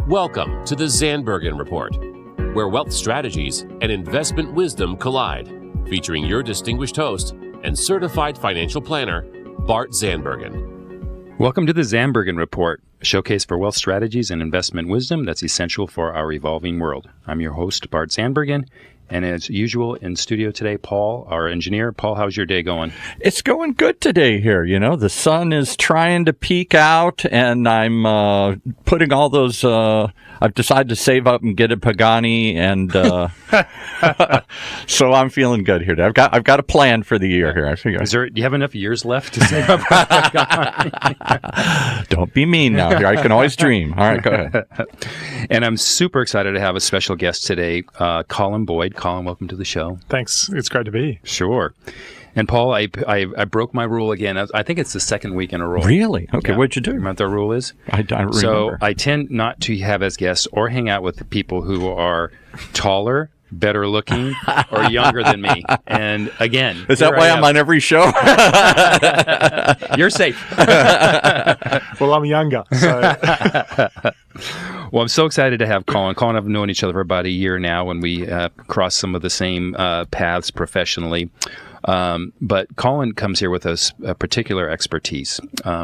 Welcome to the Zandbergen Report, where wealth strategies and investment wisdom collide, featuring your distinguished host and certified financial planner, Bart Zandbergen. Welcome to the Zandbergen Report, a showcase for wealth strategies and investment wisdom that's essential for our evolving world. I'm your host, Bart Zandbergen, and as usual in studio today, Paul, our engineer. Paul, how's your day going? It's going good today here. You know, the sun is trying to peek out, and I'm putting all those. I've decided to save up and get a Pagani, and so I'm feeling good here. I've got a plan for the year here. I figure. Do you have enough years left to save up? Don't be mean now. I can always dream. All right, go ahead. And I'm super excited to have a special guest today, Colin Boyd. Colin, welcome to the show. Thanks. It's great to be here. Sure. And Paul, I broke my rule again. I think it's the second week in a row. Really? Okay, yeah. What'd you do? Remember what the rule is? I don't remember. So I tend not to have as guests or hang out with the people who are taller, better looking, or younger than me. And again, is that why I'm on every show? You're safe. Well, I'm younger. So. Well, I'm so excied to have Colin. Colin and I have known each other for about a year now, and we crossed some of the same paths professionally. But Colin comes here with a particular expertise.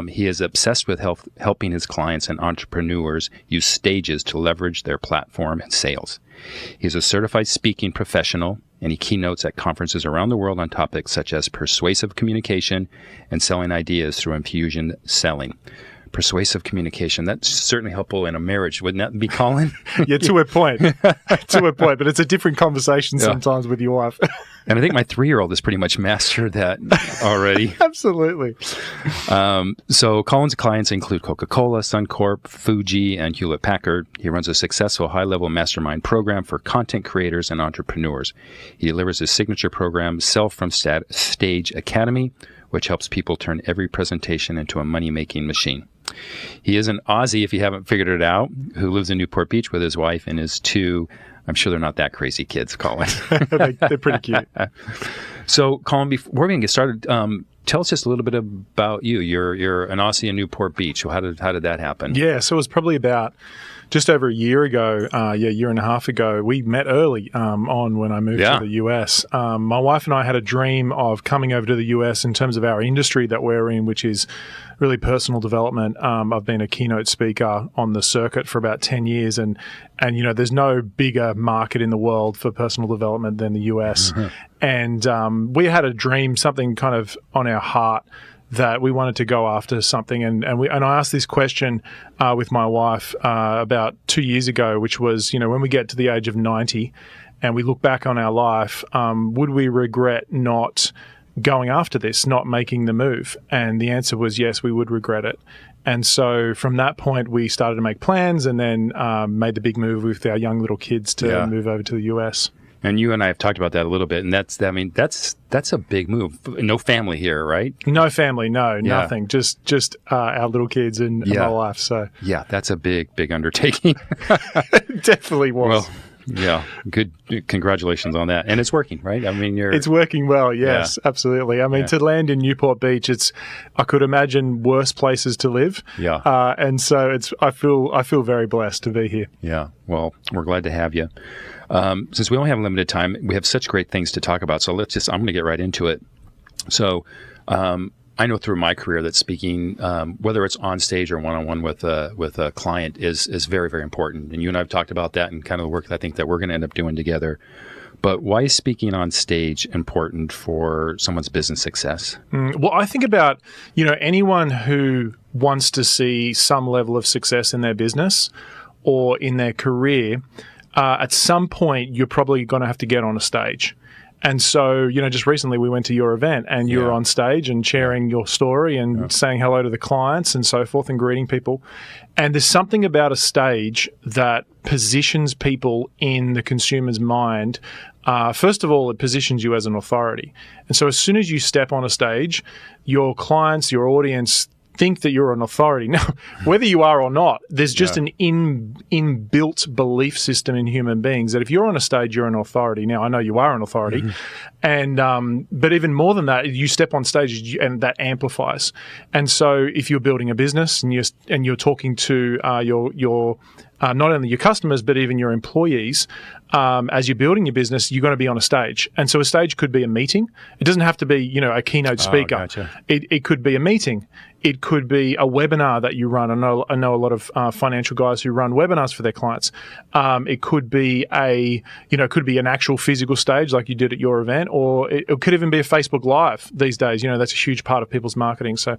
He is obsessed with helping his clients and entrepreneurs use stages to leverage their platform and sales. He's a certified speaking professional, and he keynotes at conferences around the world on topics such as persuasive communication and selling ideas through infusion selling. Persuasive communication, that's certainly helpful in a marriage, wouldn't that be, Colin? Yeah, to a point. To a point, but it's a different conversation sometimes with your wife. And I think my 3-year-old has pretty much mastered that already. Absolutely. So Colin's clients include Coca-Cola, Suncorp, Fuji, and Hewlett-Packard. He runs a successful high-level mastermind program for content creators and entrepreneurs. He delivers his signature program, Self from Stage Academy, which helps people turn every presentation into a money-making machine. He is an Aussie, if you haven't figured it out, who lives in Newport Beach with his wife and his 2, I'm sure they're not that crazy kids, Colin. They're pretty cute. So, Colin, before we can get started, tell us just a little bit about you. You're an Aussie in Newport Beach. So how did that happen? Yeah, so it was probably about just over a year ago, year and a half ago. We met early on when I moved to the US. My wife and I had a dream of coming over to the US in terms of our industry that we're in, which is really personal development. I've been a keynote speaker on the circuit for about 10 years, and you know, there's no bigger market in the world for personal development than the US. Mm-hmm. And we had a dream, something kind of on our heart, that we wanted to go after something. And I asked this question with my wife about 2 years ago, which was, you know, when we get to the age of 90 and we look back on our life, would we regret not going after this, not making the move? And the answer was yes, we would regret it. And so from that point, we started to make plans and then made the big move with our young little kids to move over to the US. And you and I have talked about that a little bit, and that's a big move. No family here, right? No family, nothing. Just our little kids and my wife. So yeah, that's a big undertaking. It definitely was. Well, yeah, good. Congratulations on that, and it's working, right? I mean, it's working well. Yes, absolutely. I mean, to land in Newport Beach, I could imagine worse places to live. Yeah, and so I feel very blessed to be here. Yeah. Well, we're glad to have you. Since we only have limited time, we have such great things to talk about. So I'm going to get right into it. So I know through my career that speaking, whether it's on stage or one-on-one with a client is very, very important. And you and I have talked about that and kind of the work that I think that we're going to end up doing together. But why is speaking on stage important for someone's business success? Well, I think about, you know, anyone who wants to see some level of success in their business or in their career, at some point, you're probably going to have to get on a stage. And so, you know, just recently we went to your event and you were on stage and sharing your story and saying hello to the clients and so forth and greeting people. And there's something about a stage that positions people in the consumer's mind. First of all, it positions you as an authority. And so as soon as you step on a stage, your clients, your audience think that you're an authority. Now, whether you are or not, there's just an inbuilt belief system in human beings that if you're on a stage, you're an authority. Now, I know you are an authority, and but even more than that, you step on stage and that amplifies. And so, if you're building a business and you're talking to your not only your customers, but even your employees, as you're building your business, you're going to be on a stage. And so a stage could be a meeting. It doesn't have to be, a keynote speaker. Gotcha. It could be a meeting. It could be a webinar that you run. I know a lot of financial guys who run webinars for their clients. It could be an actual physical stage like you did at your event, or it could even be a Facebook Live these days. That's a huge part of people's marketing. So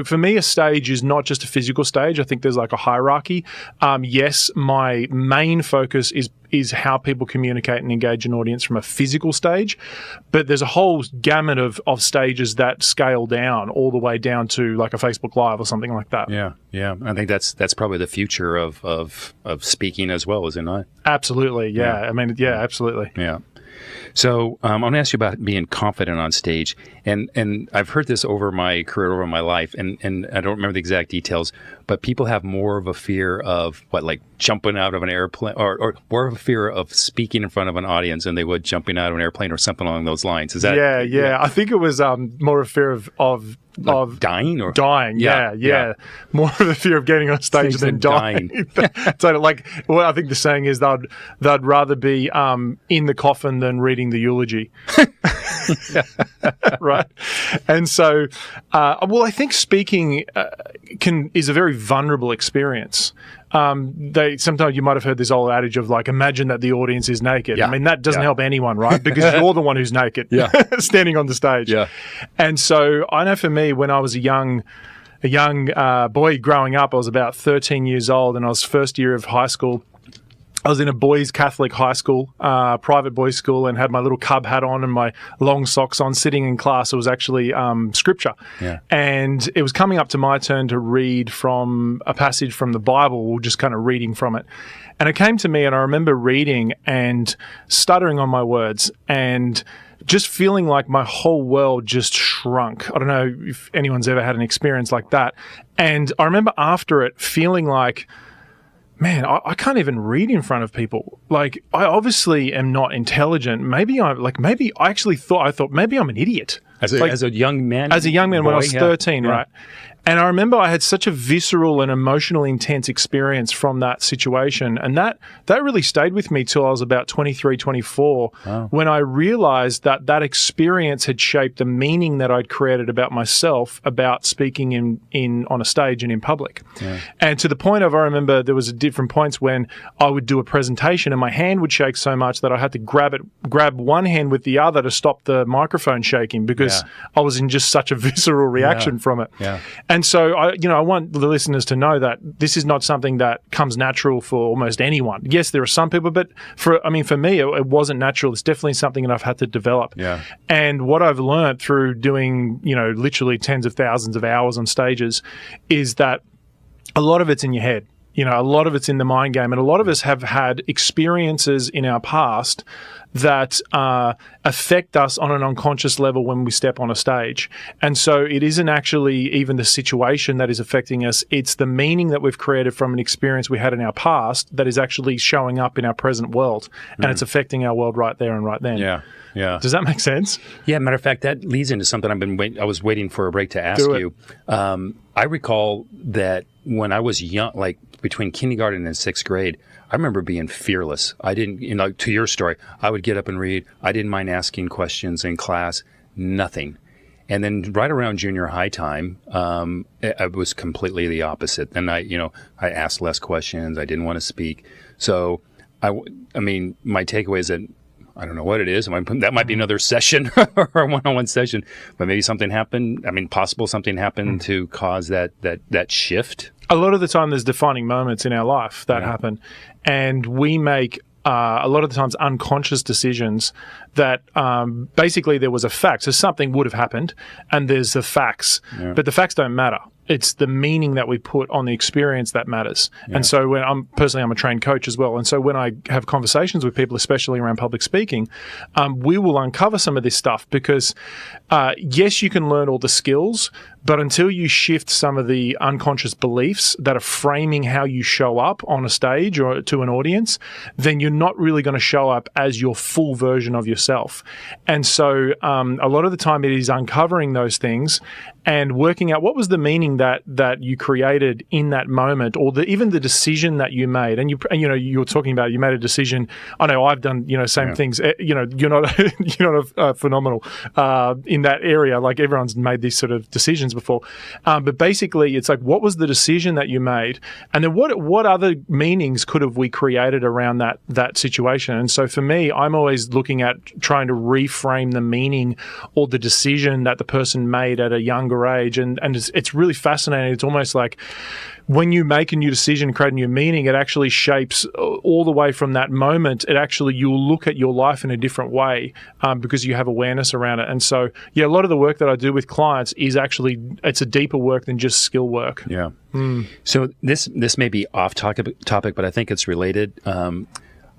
for me, a stage is not just a physical stage. I think there's like a hierarchy. Yes, my main focus is how people communicate and engage an audience from a physical stage, but there's a whole gamut of stages that scale down all the way down to like a Facebook Live or something like that. Yeah. I think that's probably the future of speaking as well, is it not? Absolutely. Yeah. I mean, yeah, absolutely. Yeah. So I'm going to ask you about being confident on stage, and I've heard this over my career, over my life, and I don't remember the exact details, but people have more of a fear of like jumping out of an airplane, or more of a fear of speaking in front of an audience than they would jumping out of an airplane or something along those lines. Is that? Yeah. I think it was more a fear of dying or dying. Yeah. More of a fear of getting on stage than dying. So I think the saying is they'd rather be in the coffin than reading the eulogy. Right. And so, I think speaking is a very vulnerable experience. Sometimes you might have heard this old adage of like, imagine that the audience is naked. Yeah. I mean, that doesn't help anyone, right? Because you're the one who's naked, standing on the stage. Yeah. And so I know for me, when I was a young boy growing up, I was about 13 years old, and I was first year of high school. I was in a boys' Catholic high school, private boys' school, and had my little cub hat on and my long socks on, sitting in class. It was actually scripture. Yeah. And it was coming up to my turn to read from a passage from the Bible, just kind of reading from it. And it came to me, and I remember reading and stuttering on my words and just feeling like my whole world just shrunk. I don't know if anyone's ever had an experience like that. And I remember after it feeling like, man, I can't even read in front of people. Like, I obviously am not intelligent. Maybe I actually thought maybe I'm an idiot. As a young man? As a young man, when I was 13, right? And I remember I had such a visceral and emotionally intense experience from that situation. And that really stayed with me till I was about 23, 24, when I realized that experience had shaped the meaning that I'd created about myself, about speaking on a stage and in public. Yeah. And to the point of, I remember there was different points when I would do a presentation and my hand would shake so much that I had to grab one hand with the other to stop the microphone shaking, because I was in just such a visceral reaction from it. Yeah. And so I want the listeners to know that this is not something that comes natural for almost anyone. Yes, there are some people, but for me, it wasn't natural. It's definitely something that I've had to develop. Yeah. And what I've learned through doing, literally tens of thousands of hours on stages is that a lot of it's in your head. A lot of it's in the mind game, and a lot of us have had experiences in our past that affect us on an unconscious level when we step on a stage. And so it isn't actually even the situation that is affecting us. It's the meaning that we've created from an experience we had in our past that is actually showing up in our present world. And it's affecting our world right there and right then. Yeah. Yeah. Does that make sense? Yeah. Matter of fact, that leads into something I was waiting for a break to ask you. I recall that when I was young, like between kindergarten and sixth grade, I remember being fearless. I didn't, to your story, I would get up and read. I didn't mind asking questions in class, nothing. And then right around junior high time, I was completely the opposite. And I asked less questions. I didn't want to speak. So, I mean, my takeaway is that I don't know what it is. That might be another session or a one-on-one session, but maybe something happened. I mean, possible something happened to cause that shift. A lot of the time there's defining moments in our life that happen, and we make a lot of the times unconscious decisions that basically there was a fact. So something would have happened and there's the facts, but the facts don't matter. It's the meaning that we put on the experience that matters. Yeah. And so when I'm a trained coach as well. And so when I have conversations with people, especially around public speaking, we will uncover some of this stuff because, yes, you can learn all the skills, But until you shift some of the unconscious beliefs that are framing how you show up on a stage or to an audience, then you're not really going to show up as your full version of yourself. And so a lot of the time it is uncovering those things and working out what was the meaning that you created in that moment, or even the decision that you made. And you were talking about, you made a decision. I know I've done same things. You're not phenomenal in that area. Like, everyone's made these sort of decisions before, but basically it's like, what was the decision that you made, and then what other meanings could have we created around that situation? And so for me, I'm always looking at trying to reframe the meaning or the decision that the person made at a younger age, and it's really fascinating. It's almost like when you make a new decision, create a new meaning, it actually shapes all the way from that moment. You'll look at your life in a different way because you have awareness around it. And so, a lot of the work that I do with clients is actually, it's a deeper work than just skill work. Yeah. So this may be off topic, but I think it's related.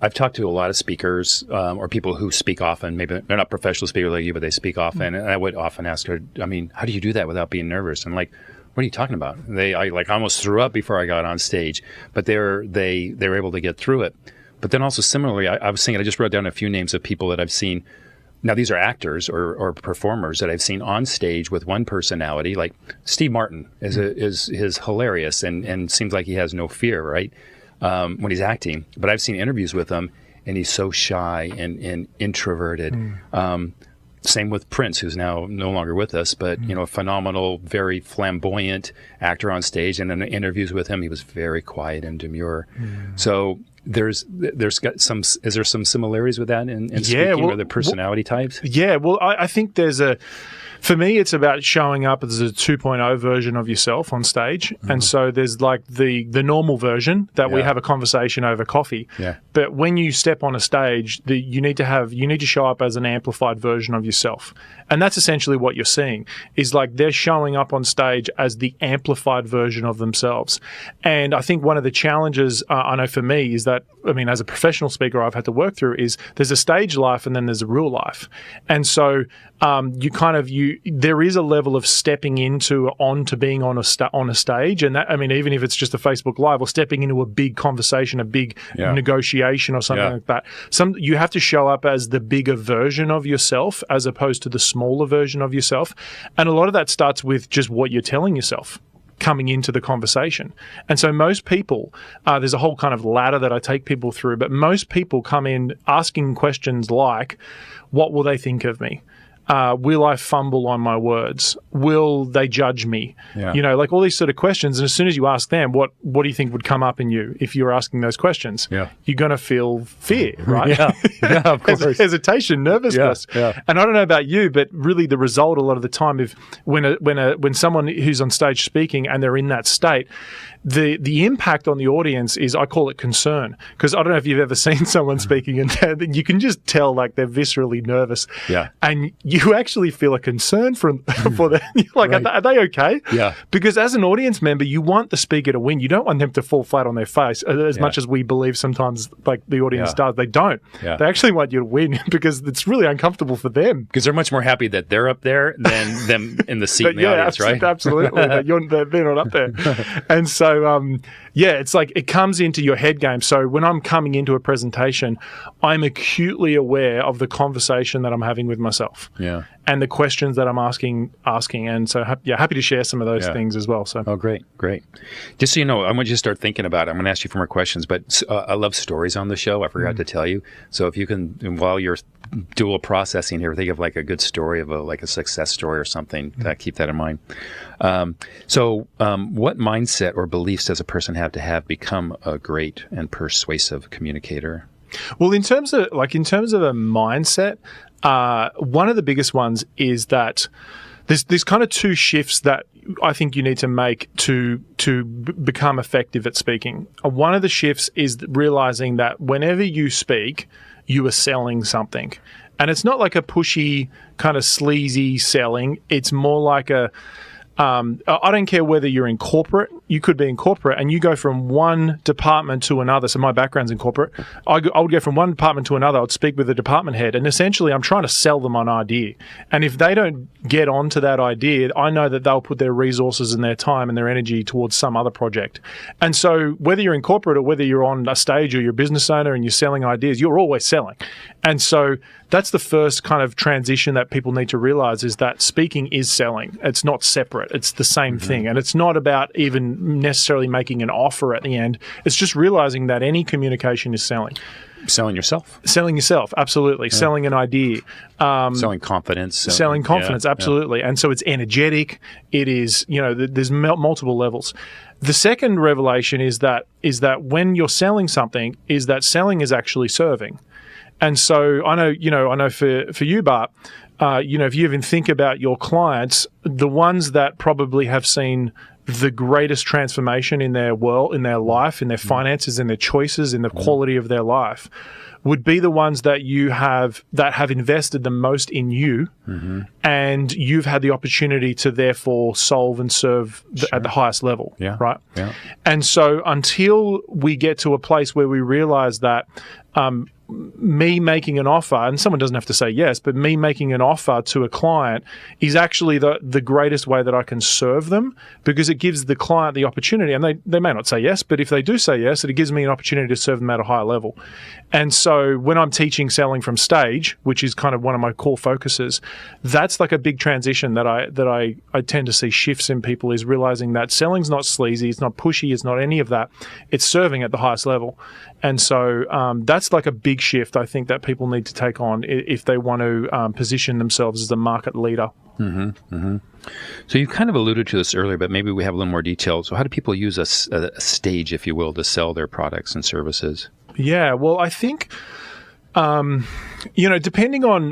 I've talked to a lot of speakers or people who speak often. Maybe they're not professional speakers like you, but they speak often. And I would often ask her, how do you do that without being nervous? And like, what are you talking about? I almost threw up before I got on stage, but they were able to get through it. But then also similarly, I was thinking, I just wrote down a few names of people that I've seen. Now, these are actors or performers that I've seen on stage with one personality. Like Steve Martin is hilarious and seems like he has no fear, right? When he's acting. But I've seen interviews with him, and he's so shy and introverted. Same with Prince, who's now no longer with us, but a phenomenal, very flamboyant actor on stage. And in the interviews with him, he was very quiet and demure. So there's got some. Is there some similarities with that in speaking, or the personality types? Yeah, well, I think there's a. For me, it's about showing up as a 2.0 version of yourself on stage. And so there's like the normal version that we have a conversation over coffee. Yeah. But when you step on a stage, you need to show up as an amplified version of yourself. And that's essentially what you're seeing, is like they're showing up on stage as the amplified version of themselves. And I think one of the challenges I know for me is that, as a professional speaker, I've had to work through is there's a stage life and then there's a real life. And so there is a level of stepping onto being on a stage, and that, even if it's just a Facebook Live or stepping into a big conversation, a big negotiation or something like that. You have to show up as the bigger version of yourself as opposed to the smaller version of yourself, and a lot of that starts with just what you're telling yourself coming into the conversation. And so most people, there's a whole kind of ladder that I take people through, but most people come in asking questions like, what will they think of me? Will I fumble on my words? Will they judge me? Yeah. Like all these sort of questions. And as soon as you ask them, what do you think would come up in you if you're asking those questions? Yeah. You're going to feel fear, right? Yeah, of course. Hesitation, nervousness. Yeah. And I don't know about you, but really the result a lot of the time, when someone who's on stage speaking and they're in that state, the impact on the audience is, I call it concern, because I don't know if you've ever seen someone speaking and you can just tell like they're viscerally nervous. Yeah. And you actually feel a concern for them. You're like, right. Are they okay? Yeah. Because as an audience member, you want the speaker to win. You don't want them to fall flat on their face as much as we believe sometimes like the audience does. They don't. Yeah. They actually want you to win because it's really uncomfortable for them. Because they're much more happy that they're up there than them in the seat in the audience, right? Absolutely. They're not up there. And so, it's like it comes into your head game. So when I'm coming into a presentation, I'm acutely aware of the conversation that I'm having with myself. Yeah. And the questions that I'm asking. And so, happy to share some of those things as well. So. Oh, great. Just so you know, I want you to start thinking about it. I'm going to ask you for more questions, but I love stories on the show. I forgot to tell you. So if you can, while you're dual processing here, think of like a good story of a success story or something. Keep that in mind. So what mindset or beliefs does a person have to have become a great and persuasive communicator? Well, in terms of a mindset, one of the biggest ones is that there's kind of two shifts that I think you need to make to become effective at speaking. One of the shifts is realizing that whenever you speak, you are selling something. And it's not like a pushy, kind of sleazy selling. It's more like I don't care whether you're in corporate. You could be in corporate and you go from one department to another. So my background's in corporate. I would go from one department to another. I would speak with the department head, and essentially I'm trying to sell them an idea. And if they don't get onto that idea, I know that they'll put their resources and their time and their energy towards some other project. And so whether you're in corporate or whether you're on a stage or you're a business owner and you're selling ideas, you're always selling. And so that's the first kind of transition that people need to realize, is that speaking is selling. It's not separate. It's the same thing. And it's not about even necessarily making an offer at the end. It's just realizing that any communication is selling. Selling yourself. Selling yourself, absolutely. Yeah. Selling an idea. Selling confidence. Selling confidence, absolutely. Yeah. And so it's energetic. It is, there's multiple levels. The second revelation is that when you're selling something, is that selling is actually serving. And so I know for you, Bart, if you even think about your clients, the ones that probably have seen the greatest transformation in their world, in their life, in their finances, in their choices, in the quality of their life, would be the ones that have invested the most in you, and you've had the opportunity to therefore solve and serve at the highest level, right? Yeah. And so until we get to a place where we realize that me making an offer, and someone doesn't have to say yes, but me making an offer to a client is actually the greatest way that I can serve them, because it gives the client the opportunity, and they may not say yes, but if they do say yes, it gives me an opportunity to serve them at a higher level. And so when I'm teaching selling from stage, which is kind of one of my core focuses, that's like a big transition that I tend to see shifts in people, is realizing that selling's not sleazy, it's not pushy, it's not any of that. It's serving at the highest level. And so that's like a big shift, I think, that people need to take on if they want to position themselves as a market leader. So you've kind of alluded to this earlier, but maybe we have a little more detail. So how do people use a stage, if you will, to sell their products and services? Yeah, well, I think, depending on,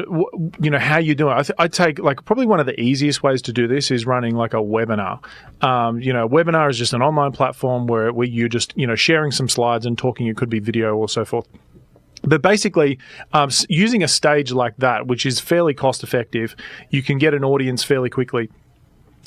how you're doing it, I take, like, probably one of the easiest ways to do this is running like a webinar. A webinar is just an online platform where you're just, sharing some slides and talking. It could be video or so forth. But basically, using a stage like that, which is fairly cost effective, you can get an audience fairly quickly.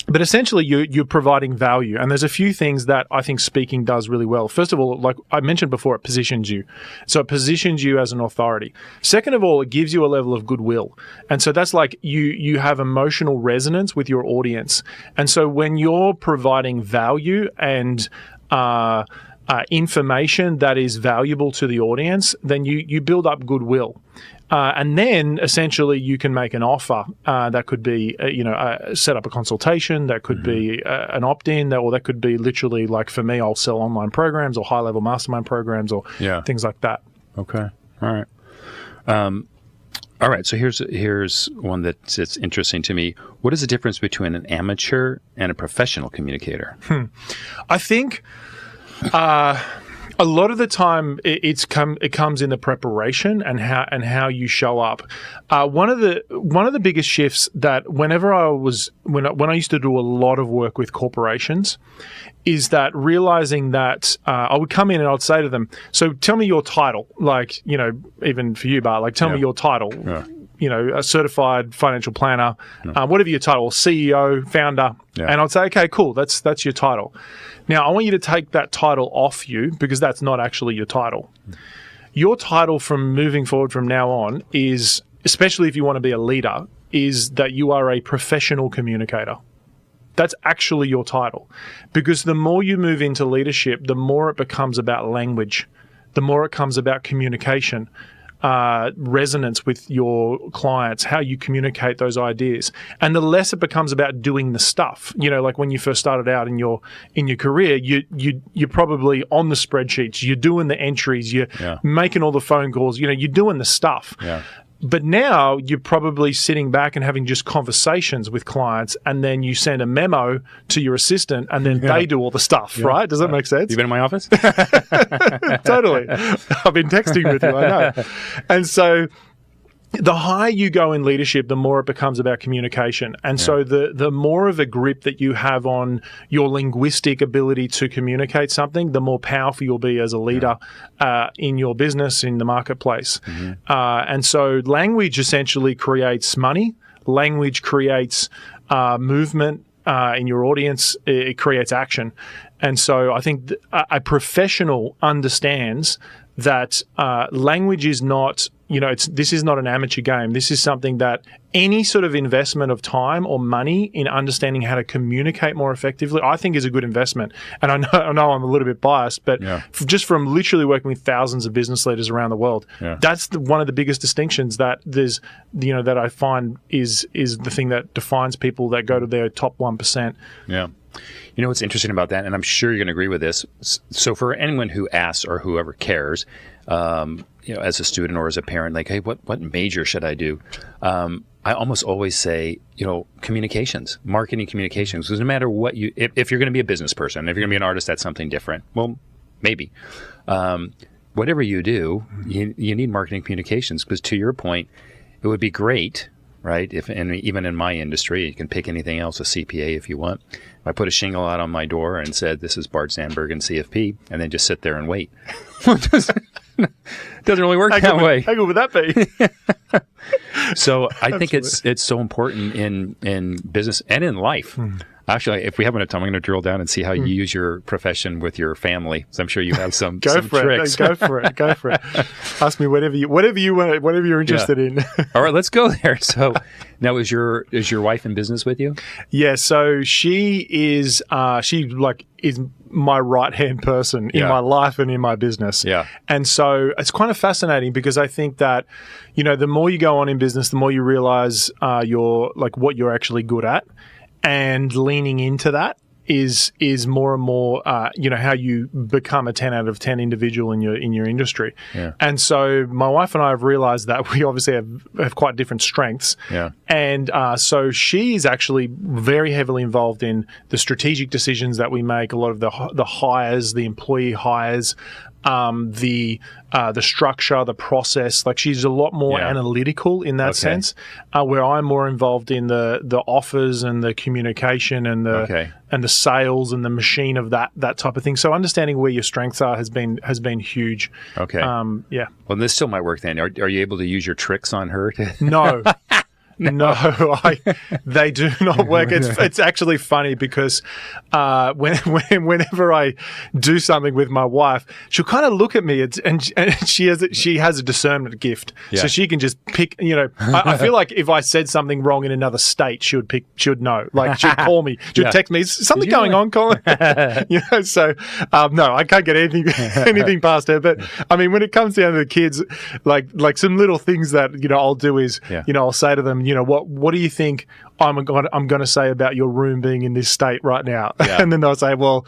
But essentially, you're providing value. And there's a few things that I think speaking does really well. First of all, like I mentioned before, it positions you. So it positions you as an authority. Second of all, it gives you a level of goodwill. And so that's like you have emotional resonance with your audience. And so when you're providing value and information that is valuable to the audience, then you build up goodwill. And then essentially you can make an offer that could be, set up a consultation, that could be an opt-in, or that could be literally, like for me, I'll sell online programs or high-level mastermind programs or things like that. Okay. All right. All right. So here's one that's interesting to me. What is the difference between an amateur and a professional communicator? I think a lot of the time it comes in the preparation and how you show up. One of the biggest shifts that when I used to do a lot of work with corporations is that realizing that I would come in and I'd say to them, so tell me your title, like, even for you, Bart, like tell me your title. Yeah. A certified financial planner, whatever your title, CEO, founder. Yeah. And I'd say, okay, cool, that's your title. Now, I want you to take that title off you, because that's not actually your title. Your title from moving forward from now on is, especially if you want to be a leader, is that you are a professional communicator. That's actually your title. Because the more you move into leadership, the more it becomes about language, the more it comes about communication, resonance with your clients, how you communicate those ideas, and the less it becomes about doing the stuff. Like when you first started out in your career, you're probably on the spreadsheets, you're doing the entries, you're making all the phone calls, you're doing the stuff. Yeah. But now you're probably sitting back and having just conversations with clients, and then you send a memo to your assistant, and then they do all the stuff, right? Does that make sense? You been in my office? Totally. I've been texting with you, I know. And so the higher you go in leadership, the more it becomes about communication. And so the more of a grip that you have on your linguistic ability to communicate something, the more powerful you'll be as a leader in your business, in the marketplace. And so language essentially creates money. Language creates movement. in your audience, it creates action. And so I think a professional understands that language is not, this is not an amateur game. This is something that any sort of investment of time or money in understanding how to communicate more effectively, I think is a good investment. And I know I'm a little bit biased, but just from literally working with thousands of business leaders around the world, that's one of the biggest distinctions that there's, that I find is the thing that defines people that go to their top 1%. Yeah. You know what's interesting about that, and I'm sure you're going to agree with this. So for anyone who asks or whoever cares, as a student or as a parent, like, hey, what major should I do? I almost always say, communications, marketing communications. Because no matter what if you're going to be a business person, if you're going to be an artist, that's something different. Well, maybe. Whatever you do, you need marketing communications. Because to your point, it would be great, right? Even in my industry, you can pick anything else, a CPA if you want. If I put a shingle out on my door and said, "This is Bart Zandbergen, CFP," and then just sit there and wait. Doesn't really work that way. How good would that be? So I think it's so important in business and in life. Actually, if we have enough time, I'm going to drill down and see how you use your profession with your family. So I'm sure you have some tricks. Go for it. Ask me whatever you want, whatever you're interested in. All right, let's go there. So now, is your wife in business with you? Yeah. So she is my right-hand person in my life and in my business. Yeah. And so it's kind of fascinating because I think that, the more you go on in business, the more you realize what you're actually good at. And leaning into that is more and more, how you become a 10 out of 10 individual in your industry. Yeah. And so my wife and I have realized that we obviously have quite different strengths. Yeah. And so she is actually very heavily involved in the strategic decisions that we make, a lot of the hires, the employee hires, the structure, the process. Like, she's a lot more analytical in that sense, where I'm more involved in the offers and the communication and the sales and the machine of that type of thing. So understanding where your strengths are has been huge. Okay. Yeah. Well, this still might work then. Are you able to use your tricks on her? No. No, they do not work. It's actually funny because whenever I do something with my wife, she'll kind of look at me and she has a discernment gift, so she can just pick. I feel like if I said something wrong in another state, she would know. Like, she'd call me, she'd text me, "Is something going on, Colin?" So no, I can't get anything past her. But I mean, when it comes down to the kids, like some little things that I'll do is I'll say to them, what do you think I'm going to say about your room being in this state right now? Yeah. And then they'll say, well,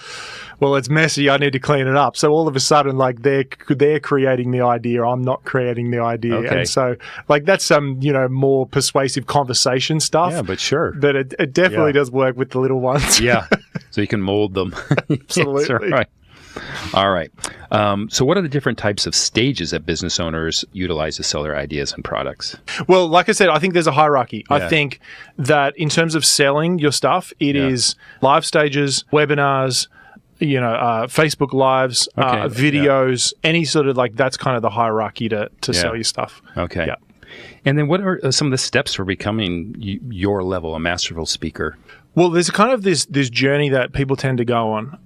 it's messy. I need to clean it up. So all of a sudden, like, they're creating the idea. I'm not creating the idea. Okay. And so, like, that's some, more persuasive conversation stuff. Yeah, but sure. But it definitely does work with the little ones. Yeah. So you can mold them. Absolutely. Yes, all right. So what are the different types of stages that business owners utilize to sell their ideas and products? Well, like I said, I think there's a hierarchy. I think that in terms of selling your stuff, it is live stages, webinars, Facebook Lives, videos, any sort of, like, that's kind of the hierarchy to sell your stuff. Okay. Yeah. And then what are some of the steps for becoming your level, a masterful speaker? Well, there's kind of this journey that people tend to go on.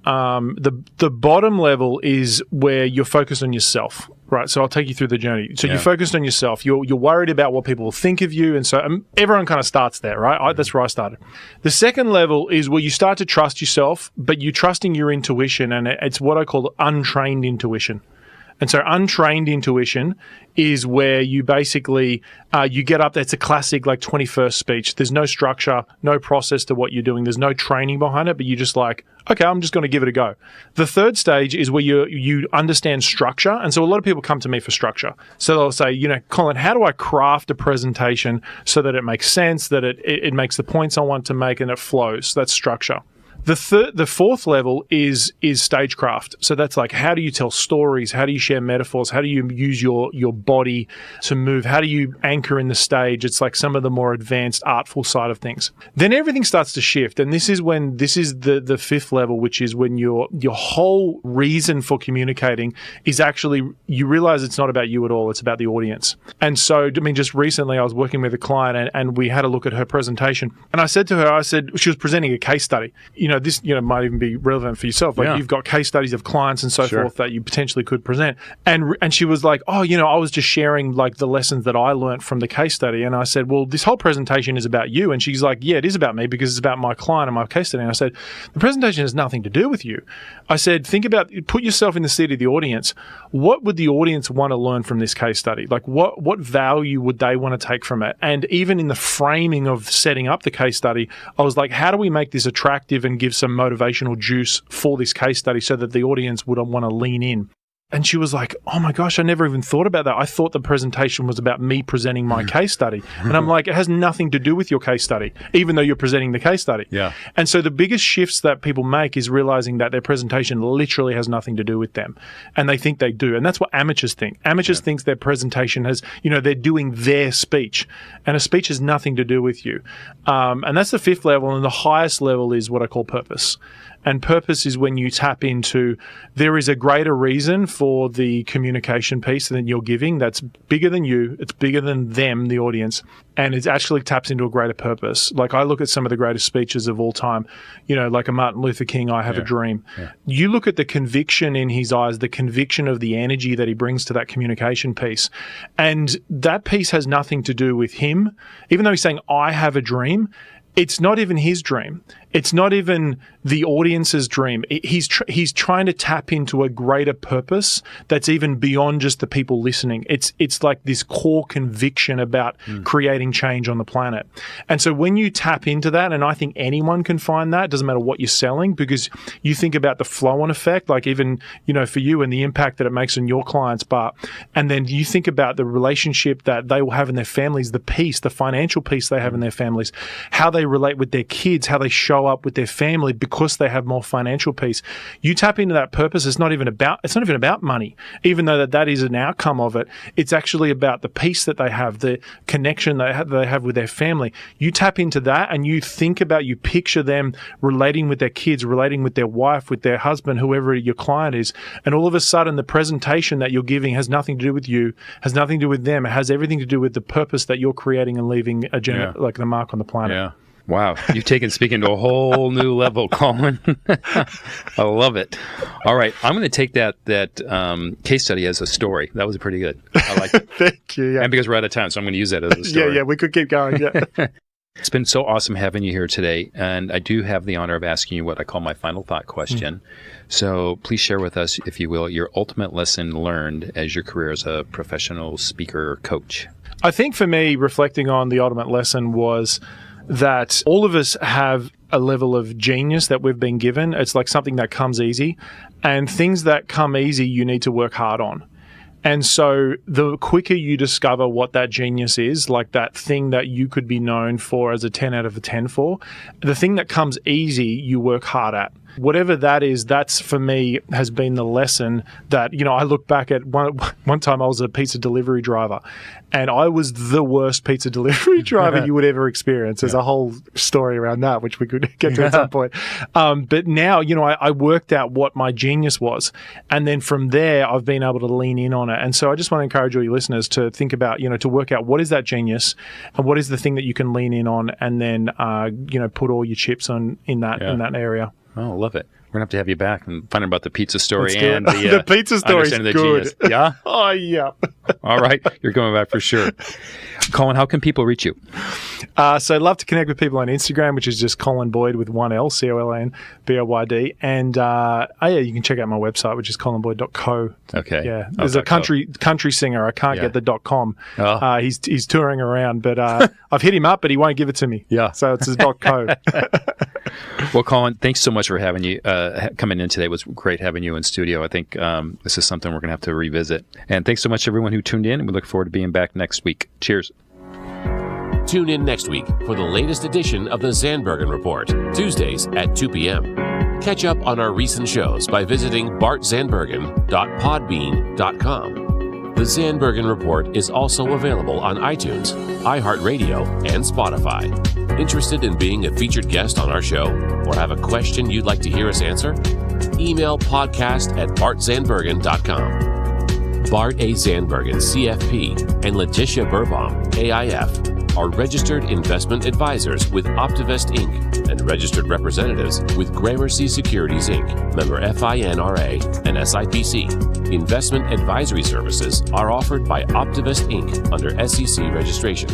The bottom level is where you're focused on yourself, right? So I'll take you through the journey. So you're focused on yourself. You're worried about what people will think of you, and so everyone kind of starts there, right? That's where I started. The second level is where you start to trust yourself, but you're trusting your intuition, and it's what I call untrained intuition. And so untrained intuition is where you basically, you get up there. It's a classic, like, 21st speech. There's no structure, no process to what you're doing. There's no training behind it, but you're just like, okay, I'm just going to give it a go. The third stage is where you understand structure. And so a lot of people come to me for structure. So they'll say, Colin, how do I craft a presentation so that it makes sense, that it makes the points I want to make, and it flows? That's structure. The fourth level is stagecraft. So that's like, how do you tell stories? How do you share metaphors? How do you use your body to move? How do you anchor in the stage? It's like some of the more advanced artful side of things. Then everything starts to shift. And this is the fifth level, which is when your whole reason for communicating is actually, you realize it's not about you at all. It's about the audience. And so, I mean, just recently I was working with a client and we had a look at her presentation. And I said to her, she was presenting a case study. This might even be relevant for yourself. Like, you've got case studies of clients and so forth that you potentially could present. And she was like, I was just sharing like the lessons that I learned from the case study. And I said, well, this whole presentation is about you. And she's like, yeah, it is about me because it's about my client and my case study. And I said, the presentation has nothing to do with you. I said, put yourself in the seat of the audience. What would the audience want to learn from this case study? Like, what value would they want to take from it? And even in the framing of setting up the case study, I was like, how do we make this attractive and give some motivational juice for this case study so that the audience would want to lean in? And she was like, oh my gosh, I never even thought about that. I thought the presentation was about me presenting my case study. And I'm like, it has nothing to do with your case study, even though you're presenting the case study. Yeah. And so the biggest shifts that people make is realizing that their presentation literally has nothing to do with them. And they think they do. And that's what amateurs think. Amateurs think their presentation has, they're doing their speech. And a speech has nothing to do with you. And that's the fifth level. And the highest level is what I call purpose. And purpose is when you tap into, there is a greater reason for the communication piece that you're giving that's bigger than you, it's bigger than them, the audience, and it actually taps into a greater purpose. Like, I look at some of the greatest speeches of all time, like a Martin Luther King, I Have a Dream. Yeah. You look at the conviction in his eyes, the conviction of the energy that he brings to that communication piece. And that piece has nothing to do with him. Even though he's saying, I have a dream, it's not even his dream. It's not even the audience's dream. He's trying to tap into a greater purpose that's even beyond just the people listening. It's like this core conviction about creating change on the planet. And so when you tap into that, and I think anyone can find that, it doesn't matter what you're selling, because you think about the flow-on effect, like even, for you and the impact that it makes on your clients, Bart, and then you think about the relationship that they will have in their families, the financial peace they have in their families, how they relate with their kids, how they show up with their family because they have more financial peace. You tap into that purpose. It's not even about money, even though that is an outcome of it. It's actually about the peace that they have, the connection they have with their family. You tap into that and you picture them relating with their kids, relating with their wife, with their husband, whoever your client is. And all of a sudden, the presentation that you're giving has nothing to do with you, has nothing to do with them. It has everything to do with the purpose that you're creating and leaving like the mark on the planet. Yeah. Wow. You've taken speaking to a whole new level, Colin. I love it. All right. I'm going to take that case study as a story. That was pretty good. I like it. Thank you. Yeah. And because we're out of time, so I'm going to use that as a story. Yeah, we could keep going. Yeah. It's been so awesome having you here today. And I do have the honor of asking you what I call my final thought question. So please share with us, if you will, your ultimate lesson learned as your career as a professional speaker or coach. I think for me, reflecting on the ultimate lesson was that all of us have a level of genius that we've been given. It's like something that comes easy, and things that come easy, you need to work hard on. And so the quicker you discover what that genius is, like that thing that you could be known for as a 10 out of 10 for, the thing that comes easy, you work hard at. Whatever that is, that's for me has been the lesson that, I look back at one time I was a pizza delivery driver, and I was the worst pizza delivery driver you would ever experience. There's a whole story around that, which we could get to at some point. But now, I worked out what my genius was. And then from there, I've been able to lean in on it. And so I just want to encourage all your listeners to think about, to work out what is that genius and what is the thing that you can lean in on, and then, put all your chips in that area. Oh, love it. We're going to have you back and find out about the pizza story and the pizza story is good. Genius. Yeah? Oh, yeah. All right. You're coming back for sure. Colin, how can people reach you? So I'd love to connect with people on Instagram, which is just Colin Boyd with one L, ColinBoyd. And you can check out my website, which is colinboyd.co. Okay. Yeah. There's a country singer. I can't get the .com. Oh. He's touring around, but I've hit him up, but he won't give it to me. Yeah. So it's his .co. Well, Colin, thanks so much for having you coming in today. It was great having you in studio. I think this is something we're going to have to revisit. And thanks so much, everyone who tuned in, and we look forward to being back next week. Cheers. Tune in next week for the latest edition of the Zandbergen Report, Tuesdays at 2 p.m. Catch up on our recent shows by visiting bartzandbergen.podbean.com. The Zandbergen Report is also available on iTunes, iHeartRadio, and Spotify. Interested in being a featured guest on our show or have a question you'd like to hear us answer? Email podcast@bartzandbergen.com. Bart A. Zandbergen, CFP, and Letitia Burbaum, AIF, are registered investment advisors with Optivest Inc. and registered representatives with Gramercy Securities Inc., member FINRA and SIPC. Investment advisory services are offered by Optivest Inc. under SEC registration.